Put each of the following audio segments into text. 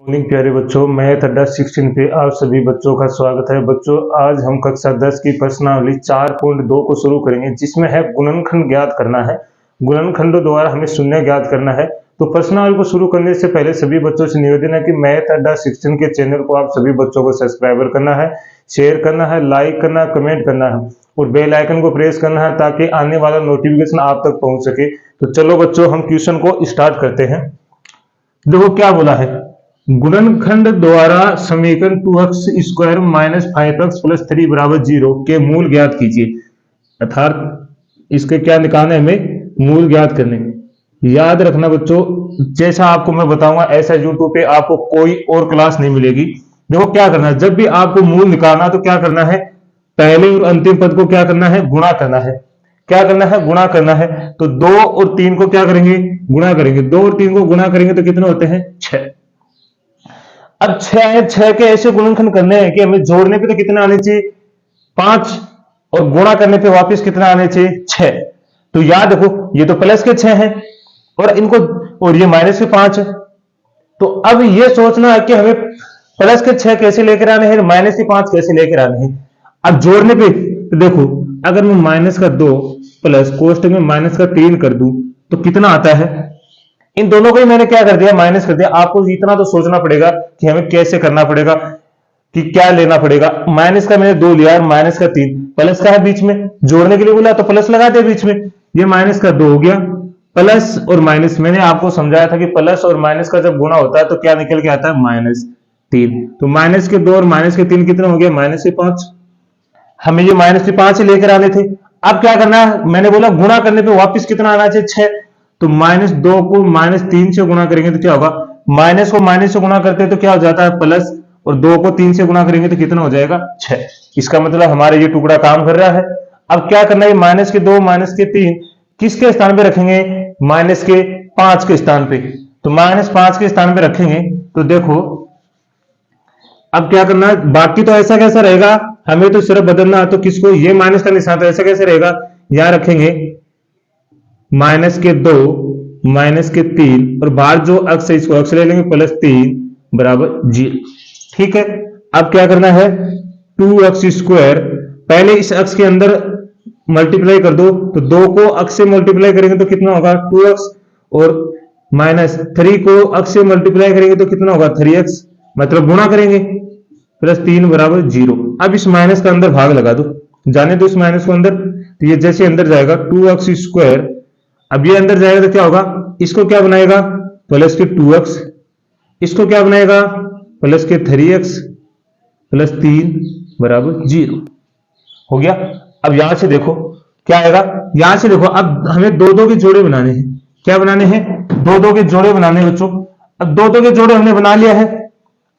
Morning प्यारे बच्चों, math अड्डा 16 पे आप सभी बच्चों का स्वागत है। बच्चों, आज हम कक्षा 10 की प्रश्नावली 4.2 को शुरू करेंगे, जिसमें है गुणनखंड ज्ञात करना है। गुणनखंडों द्वारा हमें शून्य ज्ञात करना है। तो प्रश्नावली को शुरू करने से पहले सभी बच्चों से निवेदन है कि मैथ अड्डा 16 के चैनल को आप सभी बच्चों को सब्सक्राइबर करना है, शेयर करना है, लाइक करना है, कमेंट करना है और बेल आइकन को प्रेस करना है ताकि आने वाला नोटिफिकेशन आप तक पहुंच सके। तो चलो बच्चों, हम क्वेश्चन को स्टार्ट करते हैं। देखो क्या बोला है, गुणनखंड द्वारा समीकरण 2x² माइनस 5x प्लस 3 बराबर 0 के मूल ज्ञात कीजिए। अर्थात इसके क्या निकालना है, हमें मूल ज्ञात करने। याद रखना बच्चों, जैसा आपको मैं बताऊंगा ऐसा यूट्यूब पे आपको कोई और क्लास नहीं मिलेगी। देखो क्या करना है, जब भी आपको मूल निकालना तो क्या करना है, पहले और अंतिम पद को क्या करना है, गुणा करना है। क्या करना है, गुणा करना है। तो 2 और 3 को क्या करेंगे, गुणा करेंगे। 2 और 3 को गुणा करेंगे तो कितने होते हैं, 6। अब 6 के ऐसे गुणनखंड करने हैं कि हमें जोड़ने पे तो कितना आने चाहिए, 5 और गुणा करने पे वापस कितना आने चाहिए, 6। तो याद रखो, ये तो प्लस के 6 हैं और इनको और ये माइनस के 5 है। तो अब ये सोचना है कि हमें प्लस के 6 कैसे लेकर आने हैं, माइनस के 5 कैसे लेकर आने हैं। अब जोड़ने पे तो देखो, अगर मैं माइनस का 2 प्लस कोष्टक में माइनस का 3 कर दूं तो कितना आता है। इन दोनों को ही मैंने क्या कर दिया, माइनस कर दिया। आपको इतना तो सोचना पड़ेगा कि हमें कैसे करना पड़ेगा, कि क्या लेना पड़ेगा। माइनस का मैंने 2 लिया, माइनस का 3, प्लस का है बीच में, जोड़ने के लिए बोला तो प्लस लगा दिया बीच में। ये माइनस का 2 हो गया, प्लस और माइनस मैंने आपको समझाया था कि प्लस और माइनस का जब गुणा होता है तो क्या निकल के आता है, -3। तो माइनस के 2 और माइनस के 3 कितने हो गए, -5। हमें ये -5 लेकर आने थे। अब क्या करना है, मैंने बोला गुणा करने पे वापस कितना आना चाहिए, 6। तो -2 को -3 से गुणा करेंगे तो क्या होगा, माइनस को माइनस से गुणा करते हैं तो क्या हो जाता है, प्लस, और 2 को 3 से गुणा करेंगे तो कितना हो जाएगा, 6। इसका मतलब हमारे ये टुकड़ा काम कर रहा है। अब क्या करना है, माइनस के 2 माइनस के 3 किसके स्थान पे रखेंगे, माइनस के 5 के स्थान पे। तो -5 के स्थान पे रखेंगे तो देखो अब क्या करना है, बाकी तो ऐसा कैसा रहेगा, हमें तो सिर्फ बदलना है। तो किसको, ये माइनस का निशान, तो ऐसा कैसे रहेगा, यहां रखेंगे माइनस के 2 माइनस के 3 और बाहर जो अक्स है इसको अक्स ले लेंगे, +3 बराबर 0। ठीक है। अब क्या करना है, 2x², पहले इस अक्स के अंदर मल्टीप्लाई कर दो। तो 2 को अक्स से मल्टीप्लाई करेंगे तो कितना होगा, 2x, और -3 को अक्स से मल्टीप्लाई करेंगे तो कितना होगा, 3x, मतलब गुणा करेंगे, +3 बराबर 0। अब इस माइनस का अंदर भाग लगा दो, जाने दो इस माइनस को अंदर। तो ये जैसे अंदर जाएगा 2x², अब ये अंदर जाएगा तो क्या होगा, इसको क्या बनाएगा, प्लस के 2x, इसको क्या बनाएगा, प्लस के 3x, +3 बराबर 0 हो गया। अब यहां से देखो क्या आएगा, यहां से देखो अब हमें 2-2 के जोड़े बनाने हैं। क्या बनाने हैं, 2-2 के जोड़े बनाने हैं बच्चों। अब 2-2 के जोड़े हमने बना लिया है।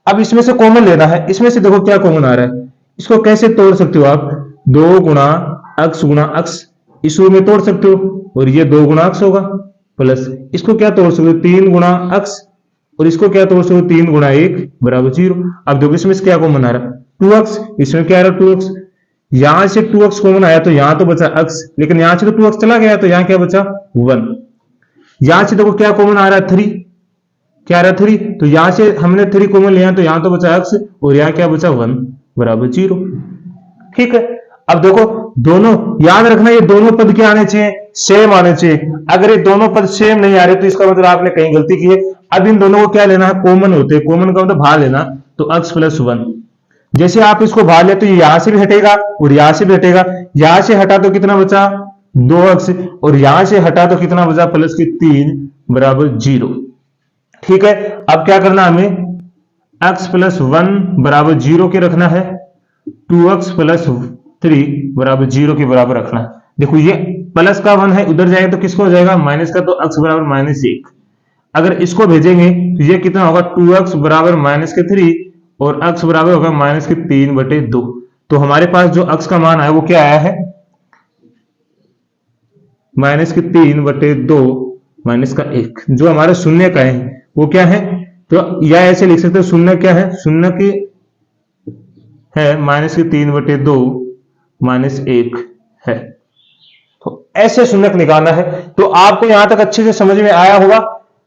अब इसमें से कॉमन लेना है। इसमें से देखो क्या कॉमन आ रहा है, इसको कैसे तोड़ सकते हो आप, 2 गुणा अक्स इस रूप में तोड़ सकते हो, और ये 2 गुणा अक्स होगा, प्लस इसको क्या तोड़ सकते हो, 3 गुणा अक्स, और इसको क्या तोड़ सकते हो, 3 गुणा 1 बराबर 0। अब देखो इसमें से क्या कॉमन आ रहा है, 2x, इसमें क्या आ रहा है, 2x। यहां से 2x कॉमन आया तो यहां तो बचा x, लेकिन यहां से तो 2x चला गया तो यहां क्या बचा, 1। यहां से देखो क्या कॉमन आ रहा है, 3, क्या आ रहा है, 3। तो यहां से हमने 3 कॉमन लिया तो यहां तो बचा x, और यहां क्या बचा, 1 बराबर 0। ठीक है। अब देखो दोनों, याद रखना ये दोनों पद क्या आने चाहिए, सेम आने चाहिए। अगर ये दोनों पद सेम नहीं आ रहे तो इसका मतलब आपने कहीं गलती की है। अब इन दोनों को क्या लेना है, कॉमन होते हैं। कॉमन का मतलब भाग लेना, तो x + 1। जैसे आप इसको भाग ले तो ये यहां से भी हटेगा और यहां से भी हटेगा। यहां से हटा तो कितना बचा, 2x, और यहां से हटा तो कितना बचा, प्लस के 3 बराबर 0। ठीक है। अब क्या करना, हमें x + 1 बराबर 0 के रखना है, 2x + 3 बराबर 0 के बराबर रखना है। देखो ये प्लस का 1 है, उधर जाएगा तो किसको हो जाएगा, माइनस का, तो x बराबर -1। अगर इसको भेजेंगे तो ये कितना होगा, 2x बराबर -3 और x बराबर होगा -3/2। तो हमारे पास जो x का मान आया वो क्या आया है, -3/2 -1। जो हमारे शून्य का है वो क्या है, तो या ऐसे लिख सकते हैं, शून्य क्या है, शून्य की है -3/2 -1 है। तो ऐसे शून्य निकालना है। तो आपको यहां तक अच्छे से समझ में आया होगा।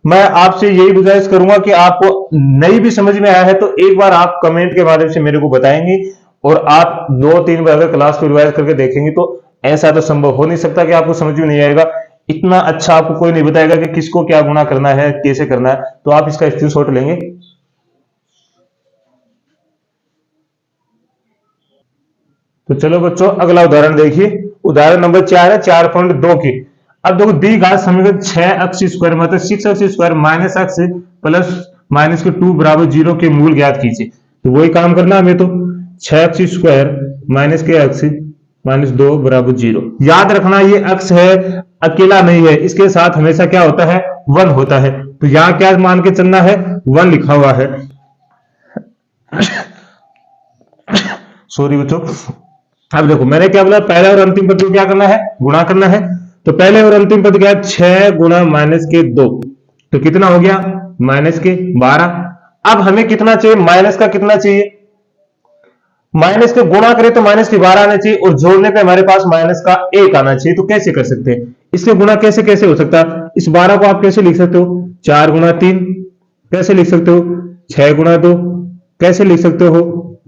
मैं आपसे यही गुजारिश करूंगा कि आपको नहीं भी समझ में आया है तो एक बार आप कमेंट के माध्यम से मेरे को बताएंगे, और आप 2-3 बार अगर क्लास को रिवाइज करके देखेंगे तो ऐसा तो संभव हो नहीं सकता कि आपको समझ में नहीं आएगा। इतना अच्छा आपको कोई नहीं बताएगा कि किसको क्या गुणा करना है, कैसे करना है। तो आप इसका स्क्रीनशॉट लेंगे। तो चलो बच्चों अगला उदाहरण देखिए। उदाहरण नंबर 4 है 4.2 की। अब देखो दी घात समीकरण 6x² मतलब 6x² minus x plus minus के 2 बराबर 0 के मूल ज्ञात कीजिए। तो वही काम करना हमें। तो 6x² माइनस के एक्स माइनस 2 बराबर 0। याद रखना ये एक्स है, अकेला नहीं है, इसके साथ हमेशा क्या होता है, 1 होता है। तो यहां क्या मान के चलना है, 1 लिखा हुआ है। सॉरी बच्चों। अब देखो मैंने क्या बोला, पहले और अंतिम पद को क्या करना है, गुणा करना है। तो पहले और अंतिम पद क्या है, 6 गुणा माइनस के 2, तो कितना हो गया, माइनस के 12। अब हमें कितना चाहिए, माइनस का कितना चाहिए, माइनस के गुणा करें तो माइनस के 12 आना चाहिए, और जोड़ने पे हमारे पास माइनस का 1 आना चाहिए। तो कैसे कर सकते हैं, इसके गुणा कैसे कैसे हो सकता है। इस 12 को आप कैसे लिख सकते हो, 4 गुणा 3 कैसे लिख सकते हो, 6 गुणा 2 कैसे लिख सकते हो,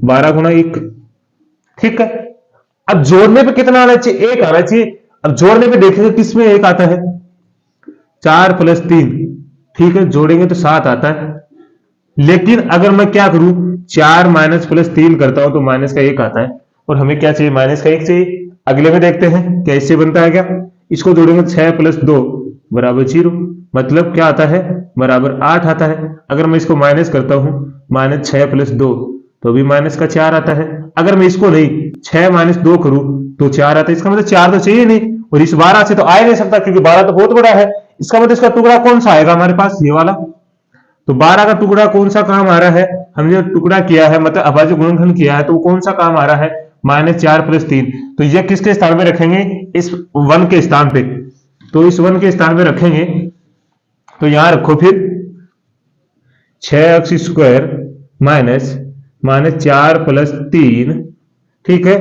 12 गुणा 1। ठीक है। अब जोड़ने पे कितना आना चाहिए, 1 आना चाहिए। अब जोड़ने पे देखेंगे किसमें 1 आता है, 4 प्लस 3। ठीक है, जोड़ेंगे तो 7 आता है। लेकिन अगर मैं क्या करूं, 4 माइनस प्लस 3 करता हूं तो माइनस का 1 आता है, और हमें क्या चाहिए, माइनस का 1 चाहिए। अगले में देखते हैं क्या इससे बनता है क्या। इसको जोड़ेंगे 6 प्लस 2 बराबर 0, मतलब क्या आता है, बराबर 8 आता है। अगर मैं इसको माइनस करता हूं, माइनस 6 प्लस 2 तो भी माइनस का 4 आता है। अगर मैं इसको नहीं 6 माइनस 2 करूं तो 4 आता है। इसका मतलब 4 तो चाहिए नहीं, और इस 12 से तो आ ही नहीं सकता क्योंकि 12 तो बहुत बड़ा है। इसका मतलब इसका टुकड़ा कौन सा आएगा हमारे पास, ये वाला। तो 12 का टुकड़ा कौन सा काम आ रहा है, हमने जो टुकड़ा किया है मतलब अभाज्य गुणनखंड किया है, तो वो कौन सा काम आ रहा है, -4 + 3। तो ये किसके स्थान पे रखेंगे, इस 1 के स्थान पे। तो इस 1 के स्थान पे रखेंगे, तो यहां रखो फिर 6x² माइनस माइनस 4 + 3, ठीक है,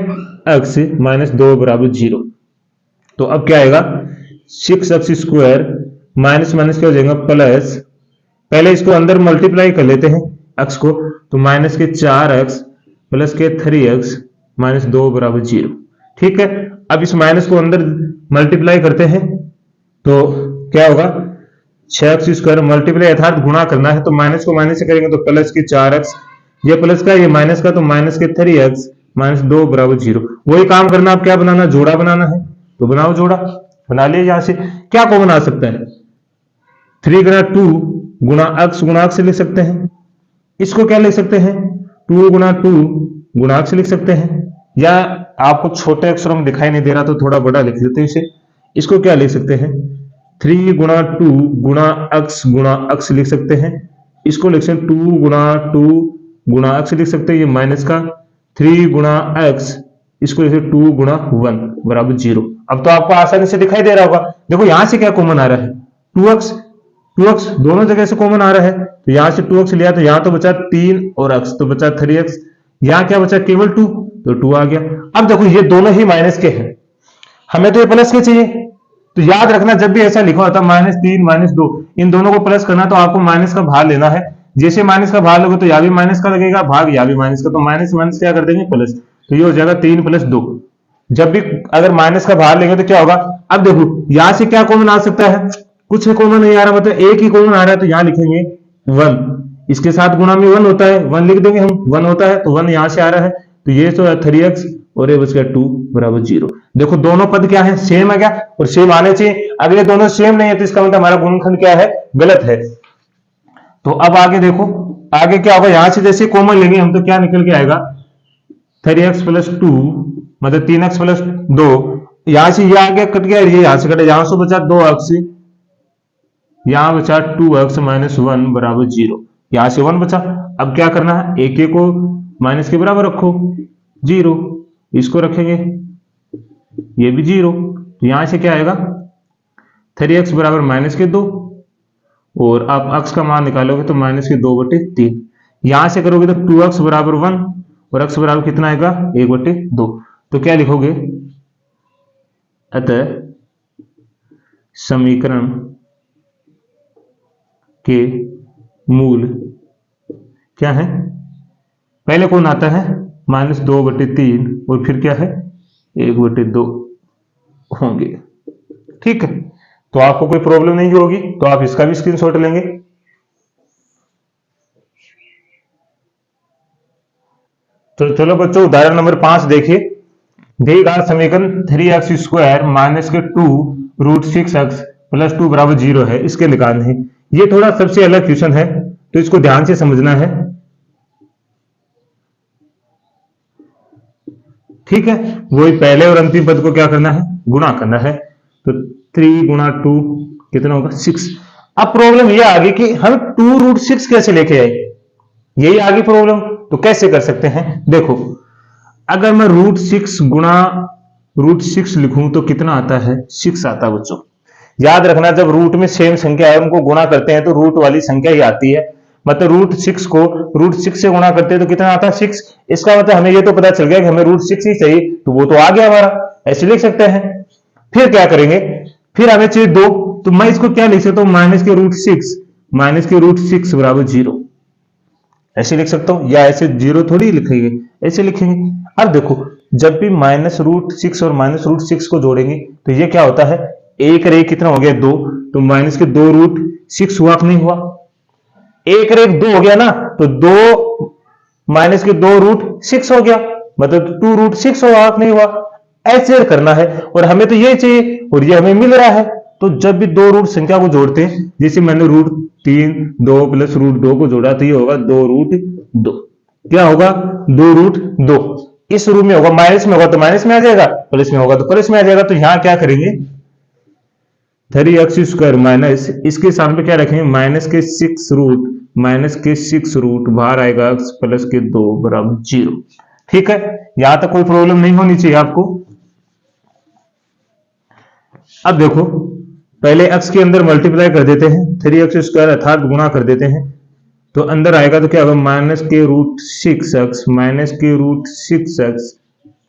x माइनस 2 बराबर 0। तो अब क्या आएगा, 6x² माइनस माइनस क्या हो जाएगा प्लस, पहले इसको अंदर मल्टीप्लाई कर लेते हैं x को, तो माइनस के 4x प्लस के 3x माइनस 2 बराबर 0। ठीक है। अब इस माइनस को अंदर मल्टीप्लाई करते हैं तो क्या होगा, 6x² मल्टीप्लाई अर्थात गुणा करना है, तो माइनस को माइनस से करेंगे तो प्लस के 4x, ये प्लस का ये माइनस का, तो माइनस के 3x माइनस 2 बराबर 0। वही काम करना, आप क्या बनाना, जोड़ा बनाना है। तो बनाओ जोड़ा, बना लिया। यहां से क्या को बना सकता है, 3 गुणा 2 गुणा x गुणा x लिख सकते हैं। इसको क्या लिख सकते हैं, 2 गुणा 2 गुणा x लिख सकते हैं। या आपको छोटे अक्षरों में दिखाई नहीं दे रहा तो थोड़ा बड़ा लिख लेते हैं इसे। इसको क्या लिख सकते हैं, 3 गुणा 2 गुणा x लिख सकते हैं। इसको लिख सकते हैं 2 गुणा 2 गुणा x लिख सकते हैं, ये माइनस का 3 गुणा x, इसको लिख सकते 2 गुणा 1 बराबर 0। अब तो आपको आसानी से दिखाई दे रहा होगा। देखो यहां से क्या कॉमन आ रहा है, 2x, 2x दोनों जगह से कॉमन आ रहा है। तो यहां से 2x लिया तो यहां तो बचा 3 और x, तो बचा 3x। यहां क्या बचा, केवल 2, तो 2 आ गया। अब देखो ये दोनों ही माइनस के हैं, हमें तो ये प्लस के चाहिए। तो याद रखना जब भी ऐसा लिखा होता है -3 -2, इन दोनों को प्लस करना तो आपको माइनस का भाग लेना है। जैसे माइनस का भाग लोगे तो यहाँ भी माइनस का लगेगा भाग, यहाँ भी माइनस का, तो माइनस माइनस क्या कर देंगे प्लस, तो ये हो जाएगा 3 + 2। जब भी अगर माइनस का भाग लेंगे तो क्या होगा, अब देखो यहां से क्या कॉमन आ सकता है, कुछ कॉमन नहीं आ रहा, मतलब एक ही कॉमन आ रहा है, तो यहां लिखेंगे 1। इसके साथ गुणा में 1 होता है, 1 लिख देंगे हम, 1 होता है तो 1 यहां से आ रहा है, तो ये तो 3x और ये बच गया 2 बराबर 0। देखो दोनों पद क्या है, सेम है क्या, और सेम आने चाहिए। अगले दोनों सेम नहीं है तो इसका मतलब हमारा गुणनखंड क्या है, गलत है। तो अब आगे देखो, आगे क्या होगा, यहां से जैसे कॉमन लेंगे हम तो क्या निकल के आएगा, 3x + 2 मतलब 3x + 2, यहां से ये आगे कट गया, ये यहां से कटा, यहां से बचा 2x, यहां बचा 2x - 1 बराबर 0। यहां से 1 बचा। अब क्या करना है, एक को माइनस के बराबर रखो, 0, इसको रखेंगे, ये भी 0। तो यहां से क्या आएगा, 3x बराबर -2, और आप x का मान निकालोगे तो -2/3। यहां से करोगे तो 2x बराबर 1 और x बराबर कितना आएगा, 1/2। तो क्या लिखोगे, अतः समीकरण के मूल क्या है, पहले कौन आता है -2/3 और फिर क्या है 1/2 होंगे। ठीक है, तो आपको कोई प्रॉब्लम नहीं होगी, तो आप इसका भी स्क्रीनशॉट लेंगे। तो चलो बच्चों उदाहरण नंबर 5 देखिए। दिए गया समीकरण 3x² माइनस के 2√6x प्लस 2 बराबर 0 है, इसके निकालना है। ये थोड़ा सबसे अलग क्वेश्चन है, तो इसको ध्यान से समझना है। ठीक है, वही पहले और अंतिम पद को क्या करना है, गुणा करना है। तो 3 गुणा 2 कितना होगा 6। अब प्रॉब्लम ये आ गई कि हम 2√6 कैसे लेके आए, यही आ गई प्रॉब्लम। तो कैसे कर सकते हैं, देखो अगर मैं √6 गुणा √6 लिखूं तो कितना आता है 6 आता है बच्चों। याद रखना जब रूट में सेम संख्या है उनको गुणा करते हैं तो रूट वाली संख्या ही आती है। मतलब √6 को √6 से गुणा करते हैं तो कितना आता है 6। इसका मतलब हमें ये तो पता चल गया कि हमें √6 ही चाहिए, तो वो तो आ गया हमारा, ऐसे लिख सकते हैं। फिर क्या करेंगे, फिर हमें चाहिए 2, तो मैं इसको क्या लिख सकता हूं -√6 बराबर 0, ऐसे लिख सकता हूं। या ऐसे 0 थोड़ी लिखेंगे, ऐसे लिखेंगे। अब देखो जब भी -√6 और -√6 को जोड़ेंगे तो ये क्या होता है, एक रे कितना हो गया 2, तो -2√6 हुआ कि नहीं हुआ, एक रे 2 हो गया ना, तो 2 -2√6 हो गया, मतलब 2√6 हुआ कि नहीं हुआ, ऐसे करना है। और हमें तो ये चाहिए और ये हमें मिल रहा है। तो जब भी दो रूट संख्या को जोड़ते हैं, जैसे मैंने √3 2 प्लस √2 को जोड़ा तो ये होगा 2√2। क्या होगा 2√2। इस रूप में होगा, माइनस में होगा तो माइनस में आ जाएगा, प्लस में होगा तो प्लस में आ जाएगा। तो यहां क्या करेंगे 3x² माइनस इसके सामने क्या रखेंगे -6 रूट बाहर आएगा x प्लस के 2 बराबर 0। ठीक है, यहां तक कोई प्रॉब्लम नहीं होनी चाहिए आपको। अब देखो पहले x के अंदर मल्टीप्लाई कर देते हैं, 3x² अर्थात गुणा कर देते हैं, तो अंदर आएगा तो क्या होगा -√6x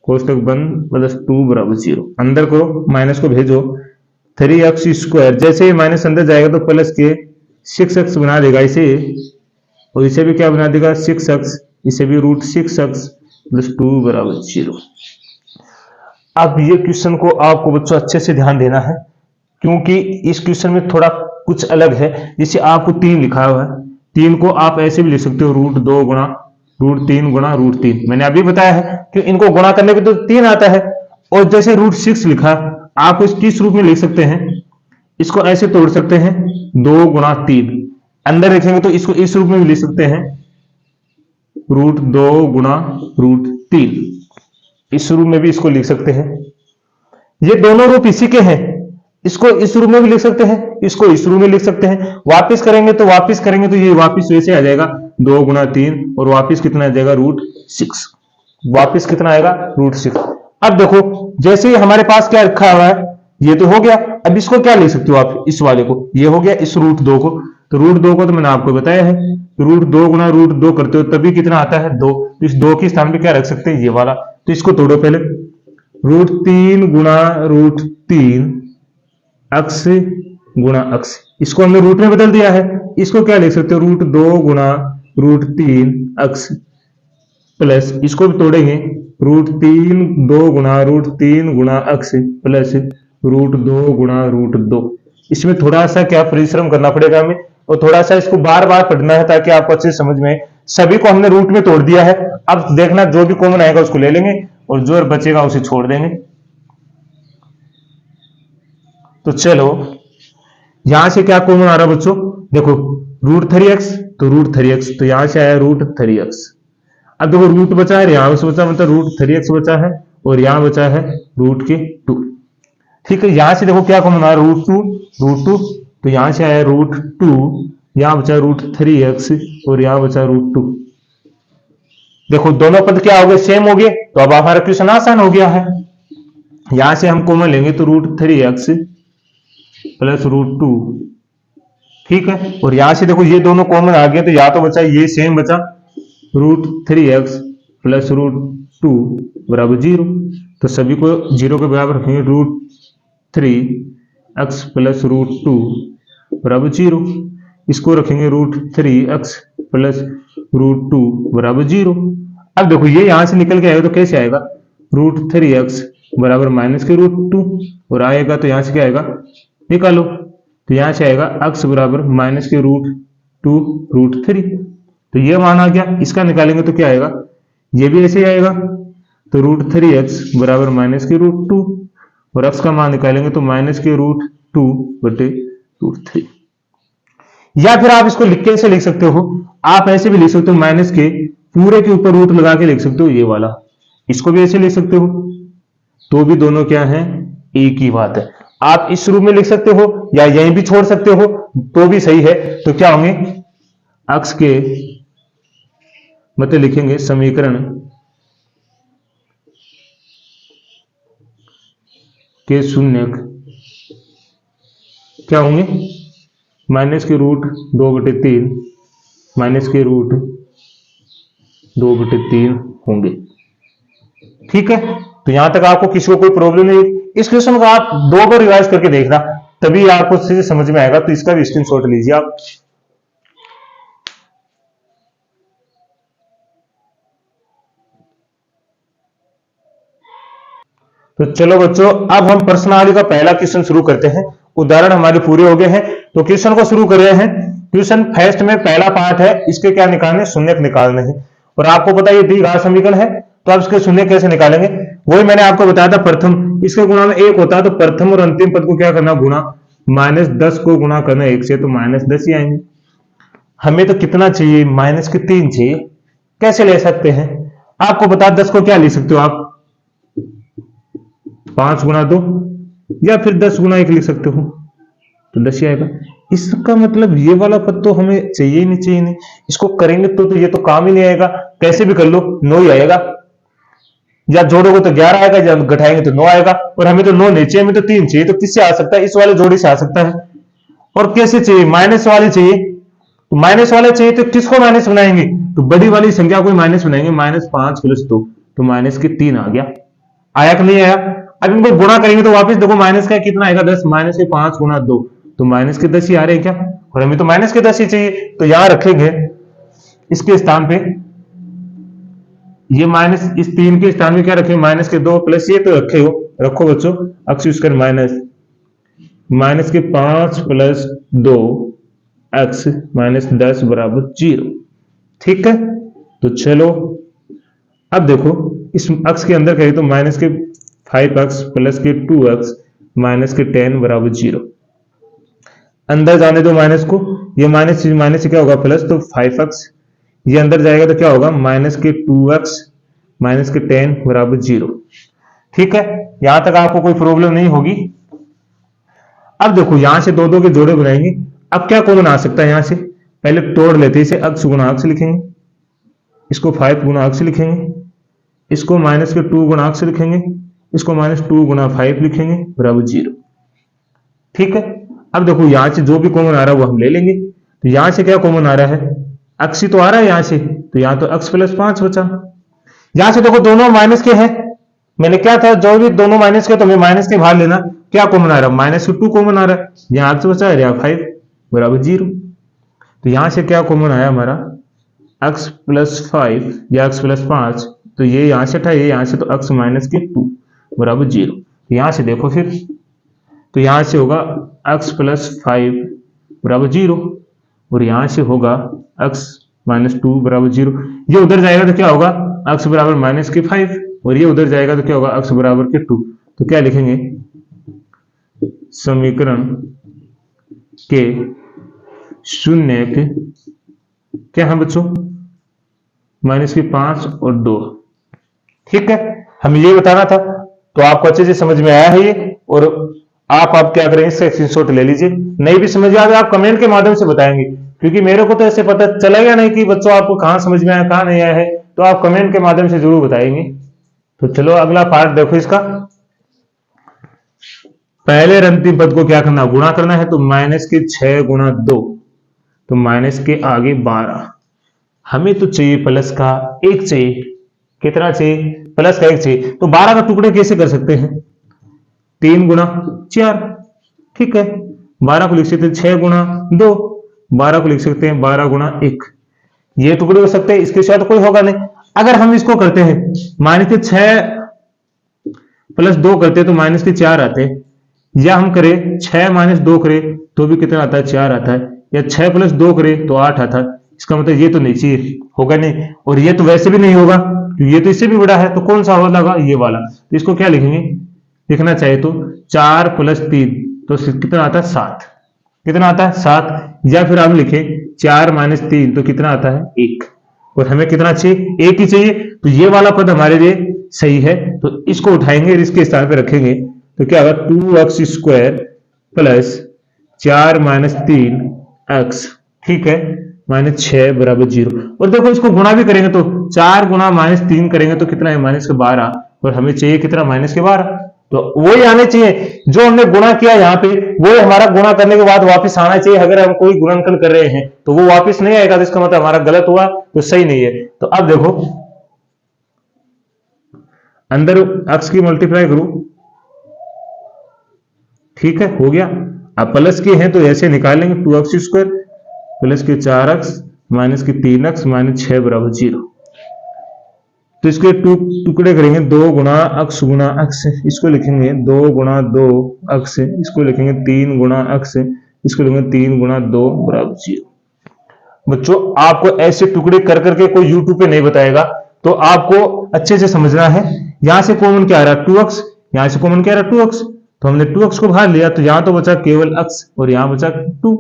कोष्टक बंद प्लस 2 बराबर 0। अंदर करो, माइनस को भेजो, 3x² जैसे ही माइनस अंदर जाएगा तो प्लस के 6x बना देगा इसे, और इसे भी क्या बना देगा 6x, इसे भी √6x प्लस 2 बराबर 0। अब ये क्वेश्चन को आपको बच्चों अच्छे से ध्यान देना है, क्योंकि इस क्वेश्चन में थोड़ा कुछ अलग है। जैसे आपको 3 लिखा हुआ है, 3 को आप ऐसे भी लिख सकते हो √2 गुणा √3 गुणा √3। मैंने अभी बताया है कि इनको गुणा करने पे तो 3 आता है। और जैसे √6 लिखा, आप इस किस रूप में लिख सकते हैं, इसको ऐसे तोड़ सकते हैं 2 गुणा 3, अंदर लिखेंगे तो इसको इस रूप में भी लिख सकते हैं √2 गुणा √3, इस रूप में भी इसको लिख सकते हैं। ये दोनों रूप इसी के हैं, इसको इस रूप में भी लिख सकते हैं, इसको इस रूप में लिख सकते हैं। वापस करेंगे तो ये वापस वैसे आ जाएगा 2 गुणा 3, और वापस कितना आ जाएगा √6, वापस कितना आएगा √6। अब देखो जैसे ही हमारे पास क्या रखा हुआ है, ये तो हो गया। अब इसको क्या लिख सकते हो आप, इस वाले को, ये हो गया इस √2 को। तो √2 को तो मैंने आपको बताया है, √2 गुणा √2 करते हो तभी कितना आता है 2। तो इस 2 के स्थान पे क्या रख सकते हैं, ये वाला। तो इसको तोड़ो पहले, √3 गुणा √3 अक्स गुणा अक्स, इसको हमने रूट में बदल दिया है। इसको क्या लिख सकते हो √2 गुणा √3 अक्स प्लस, इसको भी तोड़ेंगे √3 2 गुणा √3 गुणा अक्स प्लस √2 गुणा √2। इसमें थोड़ा सा क्या परिश्रम करना पड़ेगा हमें, और थोड़ा सा इसको बार बार पढ़ना है ताकि आपको अच्छे समझ में। सभी को हमने रूट में तोड़ दिया है। अब देखना जो भी कॉमन आएगा उसको ले लेंगे और जो बचेगा उसे छोड़ देंगे। तो चलो यहां से क्या कॉमन आ रहा है बच्चों, देखो √3x तो √3x, तो यहां से आया √3x। अब देखो रूट बचा है, यहां से बचा, मतलब √3x बचा है, और यहां बचा है √2। ठीक है, यहां से देखो क्या कॉमन आ रहा है √2, तो यहां से आया √2, यहां बचा √3x और यहां बचा √2। देखो दोनों पद क्या हो गए, सेम हो गए। तो अब हमारा क्वेश्चन आसान हो गया है। यहां से हम कॉमन लेंगे तो √3x प्लस √2। ठीक है, और यहां से देखो ये दोनों कॉमन आ गए, तो या तो बचा ये सेम बचा √3x प्लस √2 बराबर 0। तो सभी को 0 के बराबर रखेंगे, √3x प्लस √2 बराबर 0। इसको रखेंगे √3x प्लस √2 बराबर 0। अब देखो ये यहां से निकल के आएगा तो कैसे आएगा, √3x बराबर माइनस के √2 और आएगा तो यहां से क्या आएगा, निकालो तो यहां से आएगा x बराबर माइनस के √2 √3। तो ये मान आ गया, इसका निकालेंगे तो क्या आएगा, ये भी ऐसे ही आएगा। तो √3x बराबर माइनस के √2 और x का मान निकालेंगे तो माइनस के √2 बटे √3। या फिर आप इसको लिख के ऐसे लिख सकते हो, आप ऐसे भी लिख सकते हो, माइनस के पूरे के ऊपर रूट लगा के लिख सकते हो ये वाला, इसको भी ऐसे लिख सकते हो, तो भी दोनों क्या है, एक ही बात है। आप इस रूप में लिख सकते हो या यहीं भी छोड़ सकते हो तो भी सही है। तो क्या होंगे, x के मतलब लिखेंगे समीकरण के शून्यक क्या होंगे, माइनस के √2/3 माइनस के √2/3 होंगे। ठीक है, तो यहां तक आपको किसी को कोई प्रॉब्लम नहीं। इस क्वेश्चन को आप 2 बार रिवाइज करके देखना, तभी आपको अच्छे से समझ में आएगा। तो इसका भी स्क्रीनशॉट लीजिए आप। तो चलो बच्चों, अब हम प्रश्नावली का पहला क्वेश्चन शुरू करते हैं। उदाहरण हमारे पूरे हो गए हैं, तो क्वेश्चन को शुरू कर रहे हैं। क्वेश्चन फर्स्ट में पहला पार्ट है, इसके क्या निकालने, शून्यक निकालने हैं। और आपको पता है ये द्विघात समीकरण है, तो आप इसके शून्य कैसे निकालेंगे, वही मैंने आपको बताया था। प्रथम इसके गुणा में 1 होता है, तो प्रथम और अंतिम पद को क्या करना, गुणा, -10 को गुणा करना 1 से, तो -10 ही आएंगे। हमें तो कितना चाहिए, -3 चाहिए। कैसे ले सकते हैं, आपको बता, 10 को क्या ले सकते हो आप, 5 गुणा 2 या फिर 10 गुणा 1 लिख सकते हो, तो 10 ही आएगा। इसका मतलब ये वाला पद तो हमें चाहिए ही नहीं, चाहिए नहीं। इसको करेंगे तो ये तो काम ही नहीं आएगा। कैसे भी कर लो 9 ही आएगा, या जोड़ोगे तो 11 आएगा, या घटाएंगे तो 9 आएगा। और हमें तो 9 नहीं चाहिए, हमें तो 3 चाहिए। तो किससे आ सकता है, इस वाले जोड़ी से आ सकता है। और कैसे चाहिए, माइनस वाले चाहिए। तो माइनस वाले चाहिए तो किसको माइनस बनाएंगे, तो बड़ी वाली संख्या को माइनस बनाएंगे। -5 + 2 तो -3 आ गया। आया कि नहीं आया। अब इनको गुणा करेंगे तो वापस देखो माइनस का कितना आएगा, 10, -5 गुणा 2 तो -10 ही आ रहे हैं क्या, और हमें तो -10 ही चाहिए। तो यहां रखेंगे इसके स्थान पे, ये माइनस, इस 3 के स्थान में क्या रखें, -2 प्लस ये तो रखो बच्चों, x स्क्वायर माइनस के 5 + 2 x -10 बराबर 0। ठीक है, तो चलो अब देखो इस x के अंदर कहें तो माइनस के 5x प्लस के 2x माइनस के 10 बराबर 0। अंदर जाने दो माइनस को, ये माइनस से क्या होगा प्लस, तो 5x, ये अंदर जाएगा तो क्या होगा, माइनस के 2x माइनस के 10 बराबर 0। ठीक है, यहां तक आपको कोई प्रॉब्लम नहीं होगी। अब देखो यहां से 2 के जोड़े बनाएंगे। अब क्या कॉमन आ सकता है, यहां से पहले तोड़ लेते हैं इसे, x गुणा x लिखेंगे, इसको 5 गुणा x लिखेंगे, इसको माइनस के 2 गुणा x लिखेंगे, इसको -2 गुणा 5 लिखेंगे बराबर 0। ठीक है, अब देखो यहां से जो भी कॉमन आ रहा है वो हम ले लेंगे। तो यहां से क्या कॉमन आ रहा है, x ही तो आ रहा है यहां से, तो यहां तो x + 5 बचा। यहां से देखो दोनों माइनस के हैं, मैंने क्या था, जो भी दोनों माइनस के तो हमें माइनस के बाहर लेना। क्या कॉमन आ रहा है, -2 कॉमन आ रहा है, यहां x बचा है, यहाँ 5 बराबर 0। तो यहां से क्या कॉमन आया हमारा, x + 5 या x + 5, तो ये यहां से था, ये यहां से, तो x - 2 बराबर 0। यहां से देखो फिर, तो यहां से होगा x + 5 बराबर 0 और यहां से होगा x - 2 बराबर 0। ये उधर जाएगा तो क्या होगा, x बराबर -5 और ये उधर जाएगा तो क्या होगा, x बराबर 2। तो क्या लिखेंगे, समीकरण के शून्यक क्या है बच्चों, -5 और 2। ठीक है, हमें ये बताना था। तो आपको अच्छे से समझ में आया है ये, और आप क्या करेंगे, इसका स्क्रीनशॉट ले लीजिए। नहीं भी समझ आए आप कमेंट के माध्यम से बताएंगे, क्योंकि मेरे को तो ऐसे पता चलेगा नहीं कि बच्चों आपको कहां समझ में आया कहां नहीं आया है। तो आप कमेंट के माध्यम से जरूर बताएंगे। तो चलो अगला पार्ट देखो इसका। पहले और अंतिम पद को क्या करना, गुणा करना है। तो -6 गुणा 2 तो माइनस के आगे 12। हमें तो चाहिए प्लस का 1 चाहिए। कितना चाहिए, प्लस का 1 चाहिए। तो 12 का टुकड़े कैसे कर सकते हैं, 3 गुणा 4। ठीक है, 12 को लिख सकते 6 गुणा 2 12 को लिख सकते हैं 12 गुणा 1, ये टुकड़े हो सकते हैं, इसके साथ कोई होगा नहीं। अगर हम इसको करते हैं माइनस के 6 प्लस 2 करते तो माइनस के 4 आते हैं, या हम करें 6 माइनस 2 करें तो भी कितना आता है 4 आता है, या 6 प्लस 2 करें तो 8 आता है। इसका मतलब ये तो नहीं चाहिए, होगा नहीं, और ये तो वैसे भी नहीं होगा, ये तो इससे भी बड़ा है, तो कौन सा होगा ये वाला। तो इसको क्या लिखेंगे, लिखना चाहिए तो 4 प्लस 3 तो कितना आता है 7, कितना आता है 7, या फिर हम लिखें 4 माइनस 3 तो कितना आता है 1, और हमें कितना चाहिए 1 ही चाहिए, तो ये वाला पद हमारे लिए सही है। तो इसको उठाएंगे और इसके स्थान पे रखेंगे तो क्या होगा 2x square plus 4 minus 3x, ठीक है, माइनस 6 बराबर 0। और देखो इसको गुणा भी करेंगे तो 4 गुणा माइनस 3 करेंगे तो कितना है माइनस के 12, और हमें चाहिए कितना माइनस के 12, तो वो ही आने चाहिए जो हमने गुणा किया यहाँ पे, वो हमारा गुणा करने के बाद वापस आना चाहिए। अगर हम कोई गुणनखंड कर रहे हैं तो वो वापस नहीं आएगा, तो इसका मतलब हमारा गलत हुआ, तो सही नहीं है। तो अब देखो अंदर x की मल्टीप्लाई करूं, ठीक है, हो गया। अब प्लस के हैं तो ऐसे निकालेंगे 2x स्क्वायर प्लस के 4x माइनस के 3x माइनस 6 बराबर 0। तो इसके टुकड़े करेंगे 2 गुणा x गुणा x, इसको लिखेंगे 2 गुणा 2 x, इसको लिखेंगे 3 गुणा x, इसको लिखेंगे 3 गुणा 2 बराबर 0। बच्चों आपको ऐसे टुकड़े कर करके कोई यूट्यूब पे नहीं बताएगा, तो आपको अच्छे से समझना है। यहां से कॉमन क्या आ रहा है 2x, यहां से कॉमन क्या आ रहा है 2x, तो हमने 2x को बाहर लिया तो यहां तो बचा केवल x और यहां बचा 2।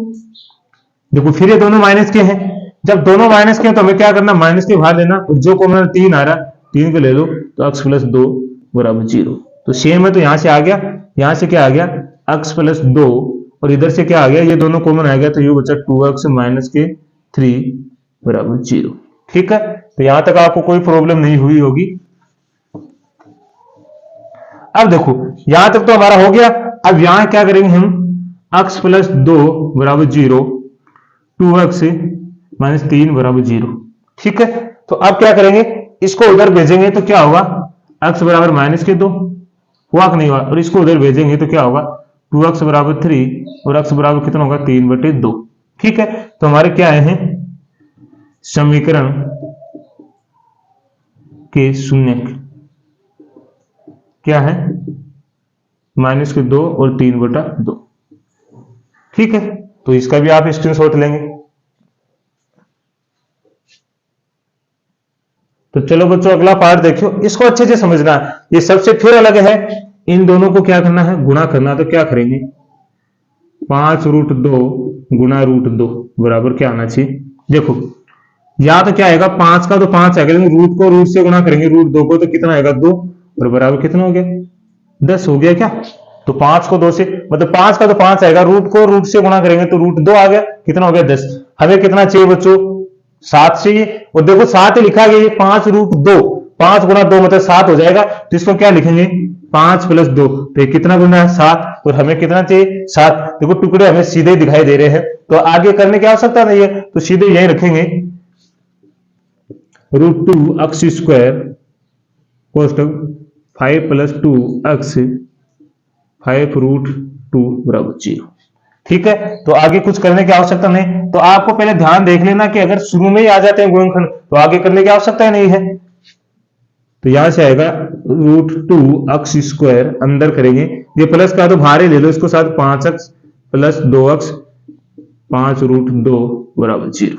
देखो फिर ये दोनों माइनस के हैं, जब दोनों माइनस के हैं तो हमें क्या करना, माइनस के बाहर लेना, और जो कॉमन 3 आ रहा है 3 को ले लो तो x प्लस 2 बराबर 0। तो सेम है, तो यहां से आ गया, यहां से क्या आ गया x प्लस 2, और इधर से क्या आ गया, ये दोनों कॉमन आ गया तो ये बचा 2x माइनस के 3 बराबर 0। ठीक है, तो यहां तक आपको कोई प्रॉब्लम नहीं हुई होगी। अब देखो यहां तक तो हमारा हो गया। अब यहां क्या करेंगे हम, x प्लस 2 बराबर 0, 2x माइनस 3 बराबर 0। ठीक है, तो अब क्या करेंगे, इसको उधर भेजेंगे तो क्या होगा, x बराबर माइनस के 2 हुआ कि नहीं हुआ, और इसको उधर भेजेंगे तो क्या होगा 2x बराबर 3 और x बराबर कितना होगा 3/2। ठीक है, तो हमारे क्या आए हैं समीकरण के शून्य क्या है माइनस के 2 और 3/2। ठीक है, तो इसका भी आप स्क्रीनशॉट लेंगे। तो चलो बच्चों अगला पार्ट देखियो, इसको अच्छे से समझना है। ये सबसे फिर अलग है, इन दोनों को क्या करना है गुणा करना, तो क्या करेंगे 5√2 गुणा √2 बराबर क्या आना चाहिए। देखो या तो क्या आएगा 5 का तो 5 आएगा, लेकिन रूट को रूट से गुणा करेंगे √2 को तो कितना आएगा 2, और बराबर कितना हो गया 10 हो गया क्या। तो 5 को 2 से मतलब 5 का तो 5 आएगा, रूट को रूट से गुणा करेंगे तो √2 आ गया, कितना हो गया 10। हमें कितना चाहिए बच्चों 7 चाहिए, और देखो 7 लिखा गया, ये 5√2, 5 गुणा 2 मतलब 7 हो जाएगा। तो इसको क्या लिखेंगे 5 प्लस 2, तो ये कितना गुना है 7, और हमें कितना चाहिए 7। देखो टुकड़े हमें सीधे दिखाई दे रहे हैं, तो आगे करने की आवश्यकता नहीं है, तो सीधे यही रखेंगे √2x स्क्वायर कोष्टक 5 प्लस 2x 5√2 बराबर 0। ठीक है, तो आगे कुछ करने की आवश्यकता नहीं। तो आपको पहले ध्यान देख लेना कि अगर शुरू में ही आ जाते हैं गुणनखंड तो आगे करने की आवश्यकता ही नहीं है। तो यहां से आएगा √2x स्क्वायर, अंदर करेंगे, ये प्लस का तो बाहर ही ले लो इसको साथ, 5x प्लस 2x 5√2 बराबर 0।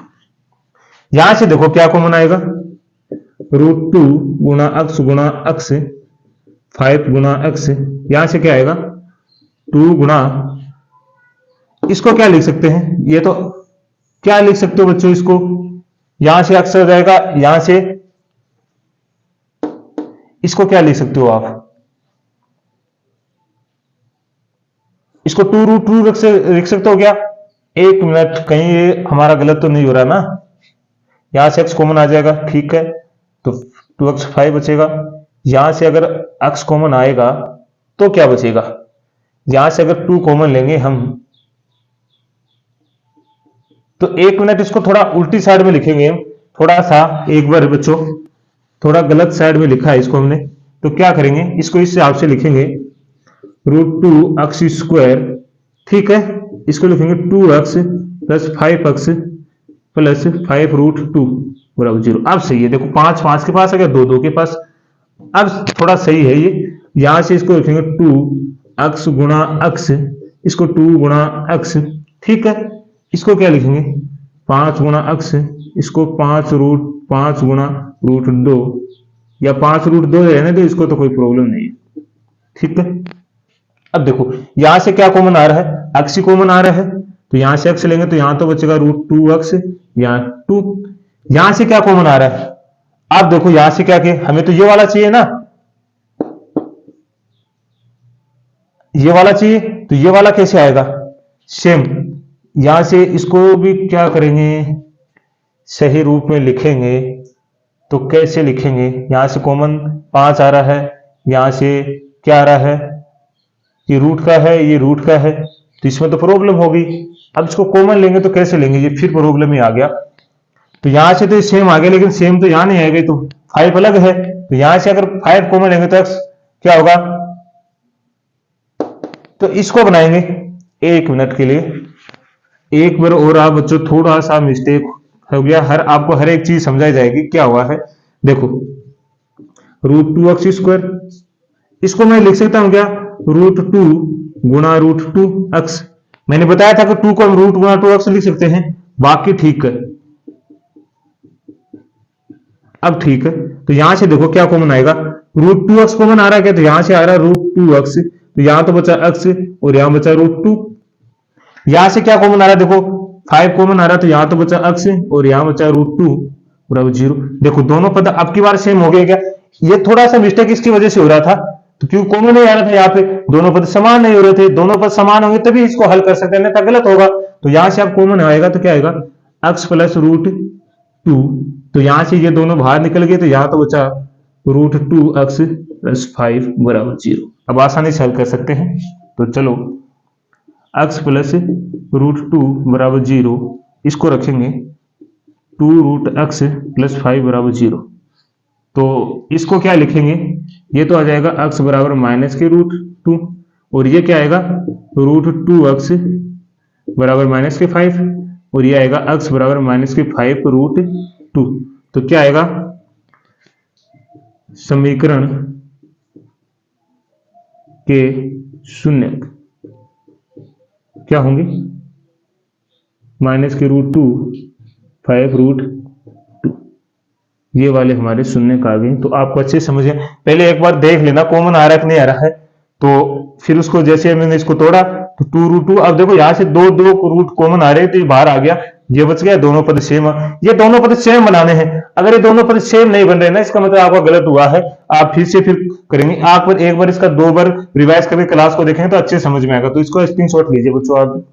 यहां से देखो क्या कॉमन आएगा √2 गुणा x 5 गुणा x, यहां से क्या आएगा 2 गुणा, इसको क्या लिख सकते हैं, ये तो क्या लिख सकते हो बच्चों, इसको यहां से x हो जाएगा, यहां से इसको क्या लिख सकते हो आप, इसको 2√2 लिख सकते हो क्या। एक मिनट, कहीं ये हमारा गलत तो नहीं हो रहा ना, यहां से x कॉमन आ जाएगा, ठीक है, तो 2x 5 बचेगा। यहां से अगर x कॉमन आएगा तो क्या बचेगा, यहां से अगर 2 कॉमन लेंगे हम, तो एक मिनट इसको थोड़ा उल्टी साइड में लिखेंगे हम, थोड़ा सा एक बार बच्चों थोड़ा गलत साइड में लिखा है इसको हमने, तो क्या करेंगे इसको इस हिसाब से लिखेंगे √2x स्क्वायर, ठीक है, इसको लिखेंगे 2x प्लस 5x प्लस 5√2 बराबर 0। अब सही है, देखो 5 5 के पास आ गया, 2 2 के पास। अब थोड़ा सही है ये, यहां से इसको लिखेंगे 2x गुणा x, इसको 2 गुणा x, ठीक है। इसको क्या लिखेंगे 5 गुणा x, इसको 5 गुणा √2 या 5√2 रहने दो, इसको तो कोई प्रॉब्लम नहीं है, ठीक है। अब देखो यहां से क्या कॉमन आ रहा है, x ही कॉमन आ रहा है, तो यहां से x लेंगे तो यहां तो बचेगा √2x, यहां 2। यहां से क्या कॉमन आ रहा है, आप देखो यहां से क्या किया, हमें तो ये वाला चाहिए ना, ये वाला चाहिए, तो ये वाला कैसे आएगा, सेम यहां से इसको भी क्या करेंगे, सही रूप में लिखेंगे। तो कैसे लिखेंगे, यहां से कॉमन 5 आ रहा है, यहां से क्या आ रहा है, ये रूट का है, ये रूट का है, तो इसमें तो प्रॉब्लम होगी। अब इसको कॉमन लेंगे तो कैसे लेंगे, ये फिर प्रॉब्लम ही आ गया। तो यहां से तो सेम आ गया, लेकिन सेम तो यहां नहीं आएगा, तो 5 अलग है, तो यहां से अगर 5 कॉमन लेंगे तो x क्या होगा, तो इसको बनाएंगे। 1 मिनट के लिए, एक बार और आप बच्चों, थोड़ा सा मिस्टेक हो गया, आपको हर एक चीज समझाई जाएगी क्या हुआ है। देखो √2x², इसको मैं लिख सकता हूं क्या, √2 गुणा √2x। मैंने बताया था कि 2 को हम रूट गुणा 2x लिख सकते हैं, बाकी ठीक है। अब ठीक है, तो यहां से देखो क्या कॉमन आएगा, √2x कॉमन आ रहा है क्या, तो यहां से आ रहा है √2x, तो यहां तो बचा x और यहां बचा √2। यहां से क्या कॉमन आ रहा है, देखो 5 कॉमन आ रहा है, तो यहां तो बचा x और यहां बचा √2 बराबर 0। देखो दोनों पद अब की बार सेम हो गए क्या, ये थोड़ा सा मिस्टेक इसकी वजह से हो रहा था, तो क्यों कॉमन नहीं आ रहा था, यहाँ पे दोनों पद समान नहीं हो रहे थे, दोनों पद समान होंगे तभी इसको हल कर सकते हैं, नहीं तो गलत होगा। तो यहां से अब कॉमन आएगा तो क्या आएगा, x प्लस √2, तो यहां से ये दोनों बाहर निकल गए, तो यहां तो बचा √2x प्लस 5 बराबर 0। अब आसानी से हल कर सकते हैं, तो चलो x प्लस √2 बराबर 0, इसको रखेंगे 2√x प्लस 5 बराबर 0। तो इसको क्या लिखेंगे, ये तो आ जाएगा x बराबर माइनस के √2, और ये क्या आएगा √2x बराबर माइनस के 5, और ये आएगा x बराबर माइनस के 5√2। तो क्या आएगा, समीकरण के शून्य क्या होंगे, माइनस के √2 5√2, ये वाले हमारे शून्य का आ गए। तो आपको अच्छे समझ गए, पहले एक बार देख लेना कॉमन आ रहा है कि नहीं आ रहा है, तो फिर उसको जैसे मैंने इसको तोड़ा तो 2√2, अब देखो यहां से दो रूट कॉमन आ रहे हैं, तो ये बाहर आ गया, ये बच गया, दोनों पद सेम। ये दोनों पद सेम बनाने हैं, अगर ये दोनों पद सेम नहीं बन रहे ना, इसका मतलब आपका गलत हुआ है। आप फिर करेंगे, आप एक बार इसका 2 बार रिवाइज करके क्लास को देखेंगे तो अच्छे समझ में आएगा। तो इसको स्क्रीनशॉट लीजिए बच्चों आप।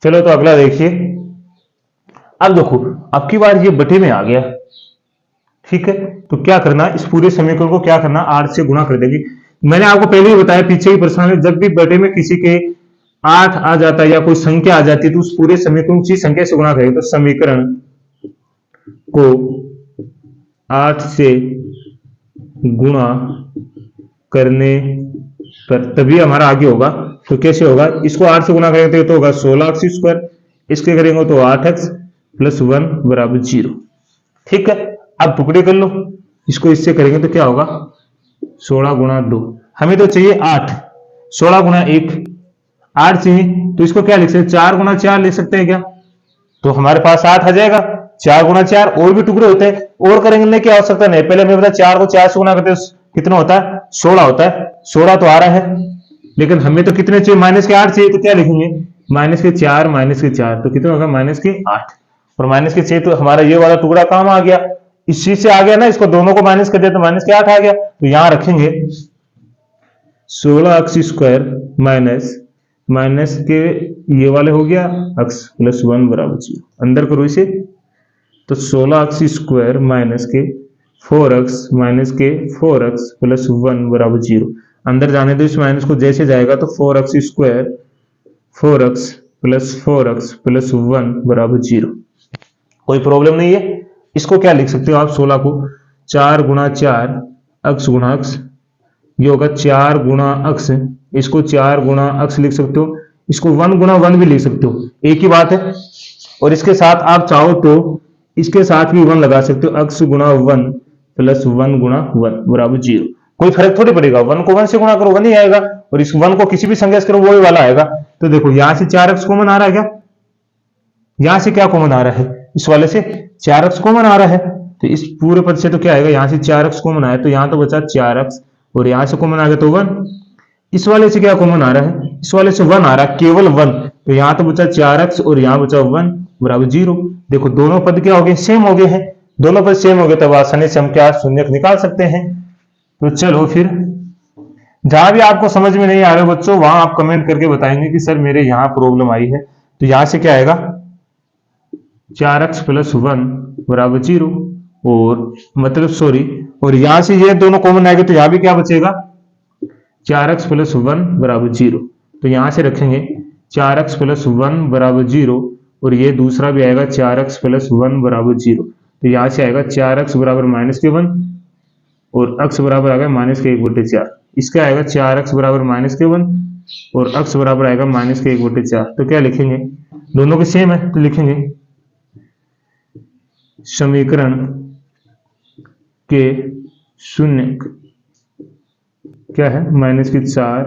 चलो तो अगला देखिए, अब देखो अब की बार ये बटे में आ गया, ठीक है। तो क्या करना, इस पूरे समीकरण को क्या करना, 8 से गुणा कर देंगे। मैंने आपको पहले ही बताया पीछे की प्रश्न में, जब भी बटे में किसी के 8 आ जाता है या कोई संख्या आ जाती है, तो उस पूरे समीकरण की संख्या से गुणा करेंगे। तो समीकरण को 8 से गुणा करने पर तभी हमारा आगे होगा। तो कैसे होगा, इसको 8 से गुणा करेंगे तो होगा 16x², इसके करेंगे तो 8x प्लस 1 बराबर 0, ठीक है। अब टुकड़े कर लो, इसको इससे करेंगे तो क्या होगा, 16 गुणा 2, हमें तो चाहिए 8, 16 गुणा 1 8 चाहिए, तो इसको क्या लिख सकते हैं, 4 गुणा 4 लिख सकते हैं क्या, तो हमारे पास 8 आ जाएगा। 4 गुणा 4 और भी टुकड़े होते हैं, और करेंगे की आवश्यकता नहीं, पहले हमें पता 4 को 4 से गुणा करते कितना होता है, 16 होता है, 16 तो आ रहा है, लेकिन हमें तो कितने चाहिए, माइनस के 8 चाहिए, तो क्या लिखेंगे माइनस के 4 तो कितना होगा माइनस के 8, और माइनस के 6, तो हमारा ये वाला टुकड़ा काम आ गया, इस चीज से आ गया ना, इसको दोनों को माइनस कर दिया तो माइनस के 8 आ गया। तो यहां रखेंगे 16x² माइनस के ये वाले हो गया x प्लस 1 बराबर 0, अंदर करो इसे, तो 16x² माइनस के 4x प्लस 1 बराबर 0, अंदर जाने दो इस माइनस को, जैसे जाएगा तो 4x स्क्वायर 4x प्लस 1 बराबर 0। कोई प्रॉब्लम नहीं है। इसको क्या लिख सकते हो आप, 16 को 4 गुणा 4 अक्स गुणा अक्स, ये होगा 4 गुणा अक्स, इसको 4 गुणा अक्स लिख सकते हो, इसको 1 गुणा 1 भी लिख सकते हो, एक ही बात है। और इसके साथ आप चाहो तो इसके साथ भी 1 लगा सकते हो, अक्स गुणा 1 प्लस 1 गुणा 1 बराबर 0। कोई फर्क थोड़ी पड़ेगा, 1 को 1 से गुणा करो 1 ही आएगा, और इस 1 को किसी भी संख्या से करो वही वाला आएगा। तो देखो यहां से 4x कॉमन आ रहा है क्या, यहां से क्या कॉमन आ रहा है, इस वाले से 4x कॉमन आ रहा है, तो इस पूरे पद से तो क्या आएगा, यहां से 4x कॉमन आया तो यहां तो बचा 4x, और यहां से कॉमन आ गया तो 1। इस वाले से क्या कॉमन आ रहा है, इस वाले से 1 आ रहा है, केवल 1, तो यहां तो बचा 4x और यहां बचा 1 बराबर 0। देखो दोनों पद क्या हो गए, सेम हो गए हैं, दोनों पद सेम हो गए, तब आसानी से हम क्या शून्यक निकाल सकते हैं। तो चलो फिर जहां भी आपको समझ में नहीं आ रहा बच्चों, वहां आप कमेंट करके बताएंगे कि सर मेरे यहां प्रॉब्लम आई है। तो यहां से क्या आएगा, 4x प्लस 1 बराबर 0, और मतलब सॉरी, और यहां से ये दोनों कॉमन आएंगे तो यहां भी क्या बचेगा, 4x प्लस 1 बराबर 0। तो यहां से रखेंगे 4x प्लस 1 बराबर 0, और ये दूसरा भी आएगा 4x प्लस 1 बराबर 0। तो यहां से आएगा 4x बराबर माइनस के 1, और x बराबर आएगा माइनस के 1/4। इसका आएगा 4x बराबर माइनस के 1, और x बराबर आएगा माइनस के 1/4। तो क्या लिखेंगे, दोनों के सेम है, तो लिखेंगे समीकरण के शून्य क्या है, माइनस के 4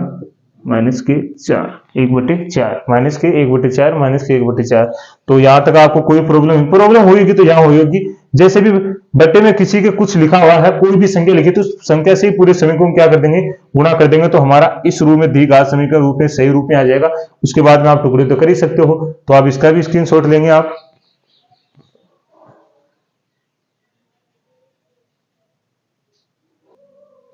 1/4 माइनस के 1/4 माइनस के 1/4। तो यहां तक आपको कोई प्रॉब्लम होगी तो यहां होगी, जैसे भी बट्टे में किसी के कुछ लिखा हुआ है, कोई भी संख्या लिखी तो उस संख्या से ही पूरे समीकरण क्या कर देंगे, गुणा कर देंगे, तो हमारा इस रूप में दी घात समीकरण रूप में सही रूप में आ जाएगा। उसके बाद में आप टुकड़े तो कर ही सकते हो, तो आप इसका भी स्क्रीनशॉट लेंगे आप।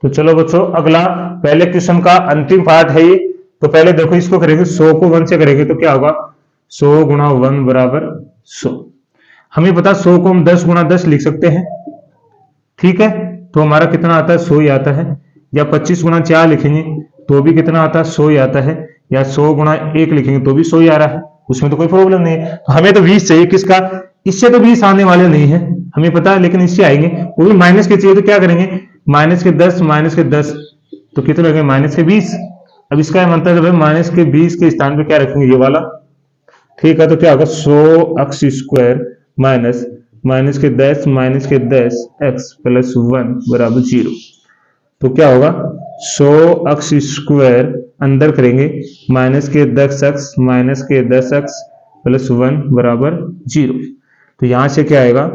तो चलो बच्चों अगला पहले क्वेश्चन का अंतिम पार्ट है ये। तो पहले देखो इसको करेंगे, 100 को 1 से करेंगे तो क्या होगा, 100 गुणा 1 बराबर 100। हमें पता 100 को हम 10 गुणा 10 लिख सकते हैं, ठीक है, तो हमारा कितना आता है, 100 ही आता है। या 25 गुणा 4 लिखेंगे तो भी कितना आता है, 100 ही आता है। या 100 गुणा 1 लिखेंगे तो भी 100 ही आ रहा है, उसमें तो कोई प्रॉब्लम नहीं है। तो हमें तो 20 चाहिए, किसका, इससे तो 20 आने वाले नहीं है हमें पता है, लेकिन इससे आएंगे, वो भी माइनस के चाहिए, तो क्या करेंगे, माइनस के 10 तो कितने लगेंगे, माइनस के 20। अब इसका मतलब है माइनस के 20 के स्थान पे क्या रखेंगे, ये वाला, ठीक है। तो क्या होगा, 100x स्क्वायर माइनस माइनस के 10 x प्लस 1 बराबर 0। तो क्या होगा, 100x स्क्वायर अंदर करेंगे माइनस के 10x प्लस 1 बराबर 0। तो यहां से क्या आएगा,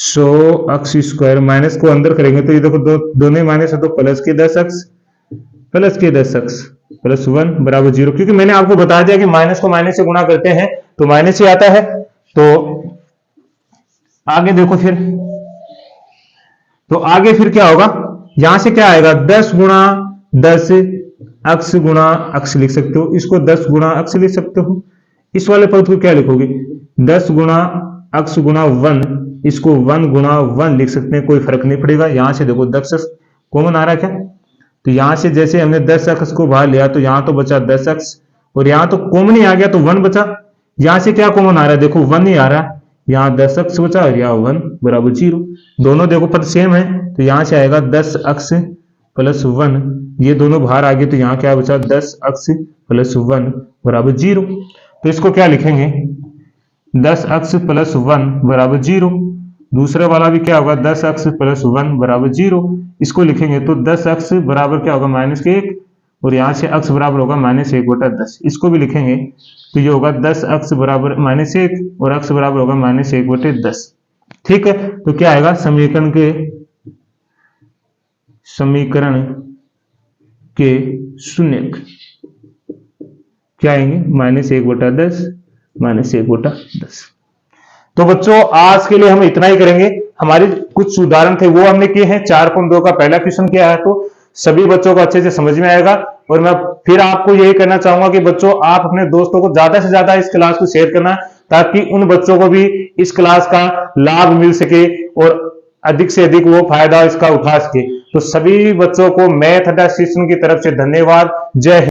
100x स्क्वायर माइनस को अंदर करेंगे तो ये देखो दोनों माइनस है, तो प्लस के 10x प्लस 1 बराबर 0। क्योंकि मैंने आपको बता दिया कि माइनस को माइनस से गुणा करते हैं तो माइनस ही आता है। तो आगे देखो फिर, तो आगे फिर क्या होगा, यहां से क्या आएगा, 10 गुणा 10 x गुणा x लिख सकते हो, इसको 10 गुणा x लिख सकते हो। इस वाले पद को क्या लिखोगे, 10 गुणा x गुणा 1, इसको 1 गुणा 1 लिख सकते हैं, कोई फर्क नहीं पड़ेगा। यहां से देखो 10x कॉमन आ रहा है क्या, तो यहां से जैसे हमने 10x को बाहर लिया तो यहां तो बचा 10x, और यहां तो कॉमन ही आ गया तो 1 बचा। यहां से क्या कॉमन आ रहा है, देखो 1 ही आ रहा है, यहाँ 10x बचा और यहाँ 1 बराबर 0। दोनों देखो पद सेम है, तो यहां से आएगा 10x प्लस 1, ये दोनों बाहर आ गए तो यहाँ क्या बचा, 10x प्लस 1 बराबर 0। तो इसको क्या लिखेंगे, 10x प्लस 1 बराबर 0। दूसरे वाला भी क्या होगा, 10x प्लस 1 बराबर 0। इसको लिखेंगे तो 10x बराबर क्या होगा, माइनस के 1, और यहाँ से x बराबर होगा माइनस 1/10। इसको भी लिखेंगे तो ये होगा 10x बराबर माइनस 1 और x बराबर होगा माइनस 1/10। ठीक है, तो क्या आएगा, समीकरण के शून्य क्या आएंगे, माइनस 1/10। तो बच्चों आज के लिए हम इतना ही करेंगे। हमारे कुछ उदाहरण थे वो हमने किए हैं, 4.2 का पहला क्वेश्चन किया है, तो सभी बच्चों को अच्छे से समझ में आएगा। और मैं फिर आपको यही कहना चाहूंगा कि बच्चों आप अपने दोस्तों को ज्यादा से ज्यादा इस क्लास को शेयर करना, ताकि उन बच्चों को भी इस क्लास का लाभ मिल सके और अधिक से अधिक वो फायदा इसका उठा सके। तो सभी बच्चों को मैथ अड्डा की तरफ से धन्यवाद। जय हिंद।